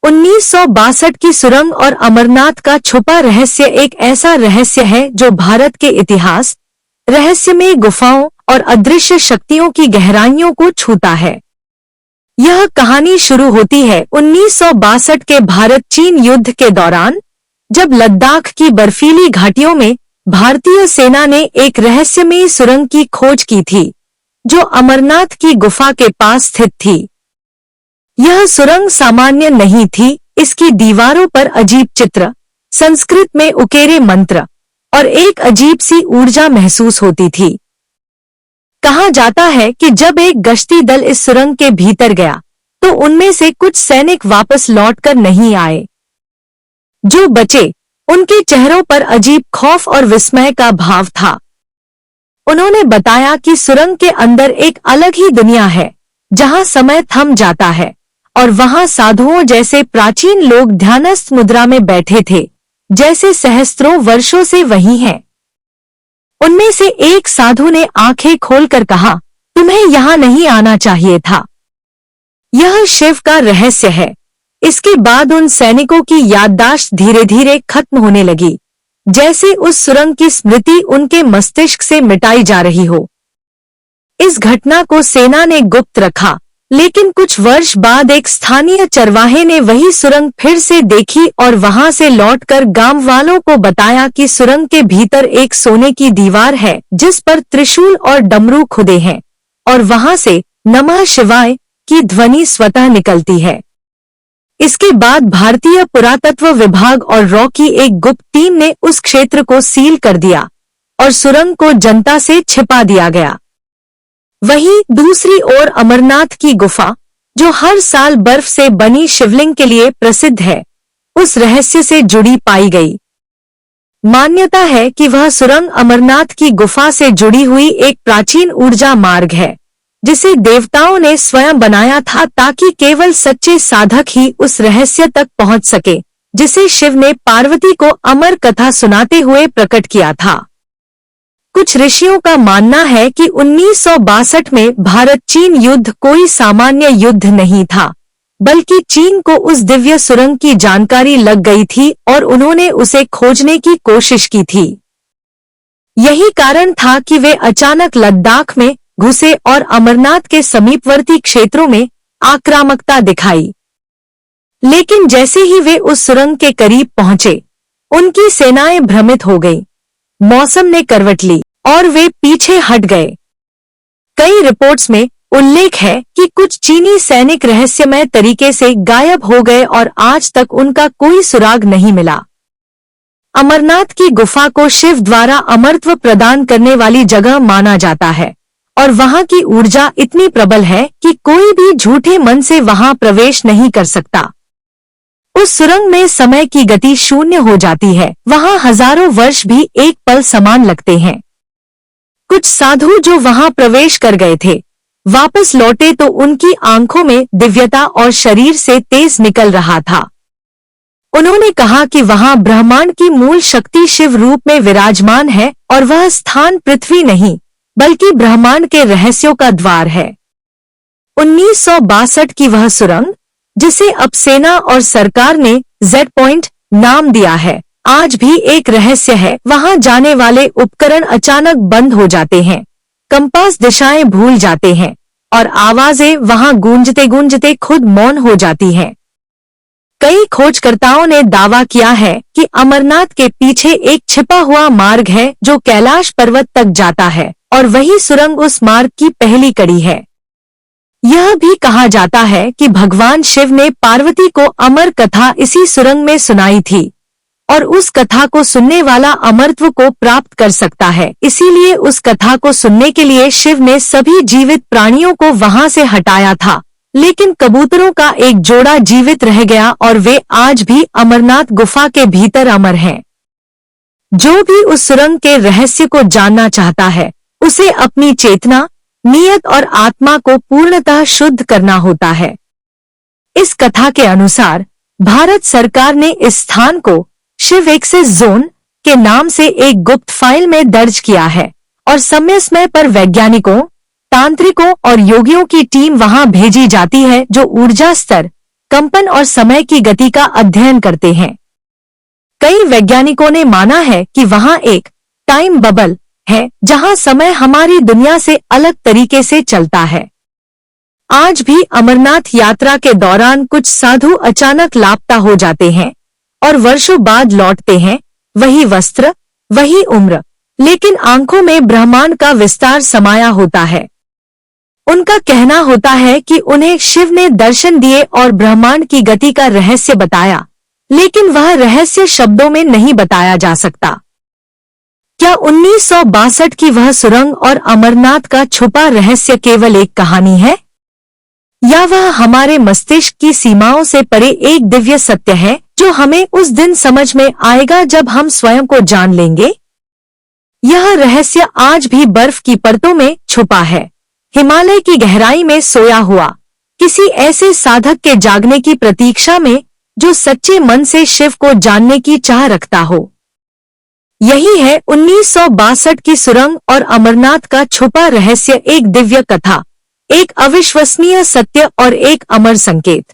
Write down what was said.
1962 की सुरंग और अमरनाथ का छुपा रहस्य एक ऐसा रहस्य है जो भारत के इतिहास, रहस्यमय गुफाओं और अदृश्य शक्तियों की गहराइयों को छूता है। यह कहानी शुरू होती है 1962 के भारत-चीन युद्ध के दौरान, जब लद्दाख की बर्फीली घाटियों में भारतीय सेना ने एक रहस्यमयी सुरंग की खोज की थी, जो अमरनाथ की गुफा के पास स्थित थी। यह सुरंग सामान्य नहीं थी, इसकी दीवारों पर अजीब चित्र, संस्कृत में उकेरे मंत्र और एक अजीब सी ऊर्जा महसूस होती थी। कहा जाता है कि जब एक गश्ती दल इस सुरंग के भीतर गया, तो उनमें से कुछ सैनिक वापस लौटकर नहीं आए। जो बचे, उनके चेहरों पर अजीब खौफ और विस्मय का भाव था। उन्होंने बताया कि सुरंग के अंदर एक अलग ही दुनिया है, जहां समय थम जाता है और वहां साधुओं जैसे प्राचीन लोग ध्यानस्थ मुद्रा में बैठे थे, जैसे सहस्त्रों वर्षों से वही हैं। उनमें से एक साधु ने आंखें खोलकर कहा, तुम्हें यहाँ नहीं आना चाहिए था। यह शिव का रहस्य है। इसके बाद उन सैनिकों की याददाश्त धीरे धीरे खत्म होने लगी, जैसे उस सुरंग की स्मृति उनके मस्तिष्क से मिटाई जा रही हो। इस घटना को सेना ने गुप्त रखा, लेकिन कुछ वर्ष बाद एक स्थानीय चरवाहे ने वही सुरंग फिर से देखी और वहां से लौटकर गांव वालों को बताया कि सुरंग के भीतर एक सोने की दीवार है, जिस पर त्रिशूल और डमरू खुदे हैं, और वहां से नमः शिवाय की ध्वनि स्वतः निकलती है। इसके बाद भारतीय पुरातत्व विभाग और रॉ की एक गुप्त टीम ने उस क्षेत्र को सील कर दिया और सुरंग को जनता से छिपा दिया गया। वहीं दूसरी ओर अमरनाथ की गुफा, जो हर साल बर्फ से बनी शिवलिंग के लिए प्रसिद्ध है, उस रहस्य से जुड़ी पाई गई। मान्यता है कि वह सुरंग अमरनाथ की गुफा से जुड़ी हुई एक प्राचीन ऊर्जा मार्ग है, जिसे देवताओं ने स्वयं बनाया था ताकि केवल सच्चे साधक ही उस रहस्य तक पहुंच सके, जिसे शिव ने पार्वती को अमर कथा सुनाते हुए प्रकट किया था। कुछ ऋषियों का मानना है कि 1962 में भारत-चीन युद्ध कोई सामान्य युद्ध नहीं था, बल्कि चीन को उस दिव्य सुरंग की जानकारी लग गई थी और उन्होंने उसे खोजने की कोशिश की थी। यही कारण था कि वे अचानक लद्दाख में घुसे और अमरनाथ के समीपवर्ती क्षेत्रों में आक्रामकता दिखाई। लेकिन जैसे ही वे उस सुरंग के करीब पहुंचे, उनकी सेनाएं भ्रमित हो गईं। मौसम ने करवट ली और वे पीछे हट गए। कई रिपोर्ट्स में उल्लेख है कि कुछ चीनी सैनिक रहस्यमय तरीके से गायब हो गए और आज तक उनका कोई सुराग नहीं मिला। अमरनाथ की गुफा को शिव द्वारा अमरत्व प्रदान करने वाली जगह माना जाता है और वहां की ऊर्जा इतनी प्रबल है कि कोई भी झूठे मन से वहां प्रवेश नहीं कर सकता। उस सुरंग में समय की गति शून्य हो जाती है, वहां हजारों वर्ष भी एक पल समान लगते हैं। कुछ साधु जो वहां प्रवेश कर गए थे, वापस लौटे तो उनकी आंखों में दिव्यता और शरीर से तेज निकल रहा था। उन्होंने कहा कि वहां ब्रह्मांड की मूल शक्ति शिव रूप में विराजमान है और वह स्थान पृथ्वी नहीं, बल्कि ब्रह्मांड के रहस्यों का द्वार है। 1962 की वह सुरंग, जिसे अब सेना और सरकार ने जेड पॉइंट नाम दिया है, आज भी एक रहस्य है। वहां जाने वाले उपकरण अचानक बंद हो जाते हैं, कंपास दिशाएं भूल जाते हैं और आवाजें वहां गूंजते गूंजते खुद मौन हो जाती हैं। कई खोजकर्ताओं ने दावा किया है कि अमरनाथ के पीछे एक छिपा हुआ मार्ग है जो कैलाश पर्वत तक जाता है और वही सुरंग उस मार्ग की पहली कड़ी है। यह भी कहा जाता है कि भगवान शिव ने पार्वती को अमर कथा इसी सुरंग में सुनाई थी और उस कथा को सुनने वाला अमरत्व को प्राप्त कर सकता है। इसीलिए उस कथा को सुनने के लिए शिव ने सभी जीवित प्राणियों को वहां से हटाया था, लेकिन कबूतरों का एक जोड़ा जीवित रह गया और वे आज भी अमरनाथ गुफा के भीतर अमर हैं। जो भी उस सुरंग के रहस्य को जानना चाहता है, उसे अपनी चेतना, नियत और आत्मा को पूर्णतः शुद्ध करना होता है। इस कथा के अनुसार भारत सरकार ने इस स्थान को शिव एक्सेस जोन के नाम से एक गुप्त फाइल में दर्ज किया है और समय समय पर वैज्ञानिकों, तांत्रिकों और योगियों की टीम वहां भेजी जाती है जो ऊर्जा स्तर, कंपन और समय की गति का अध्ययन करते हैं। कई वैज्ञानिकों ने माना है कि वहां एक टाइम बबल है जहां समय हमारी दुनिया से अलग तरीके से चलता है। आज भी अमरनाथ यात्रा के दौरान कुछ साधु अचानक लापता हो जाते हैं और वर्षों बाद लौटते हैं, वही वस्त्र, वही उम्र, लेकिन आंखों में ब्रह्मांड का विस्तार समाया होता है। उनका कहना होता है कि उन्हें शिव ने दर्शन दिए और ब्रह्मांड की गति का रहस्य बताया, लेकिन वह रहस्य शब्दों में नहीं बताया जा सकता। क्या 1962 की वह सुरंग और अमरनाथ का छुपा रहस्य केवल एक कहानी है, या वह हमारे मस्तिष्क की सीमाओं से परे एक दिव्य सत्य है जो हमें उस दिन समझ में आएगा जब हम स्वयं को जान लेंगे? यह रहस्य आज भी बर्फ की परतों में छुपा है, हिमालय की गहराई में सोया हुआ, किसी ऐसे साधक के जागने की प्रतीक्षा में जो सच्चे मन से शिव को जानने की चाह रखता हो। यही है 1962 की सुरंग और अमरनाथ का छुपा रहस्य, एक दिव्य कथा, एक अविश्वसनीय सत्य और एक अमर संकेत।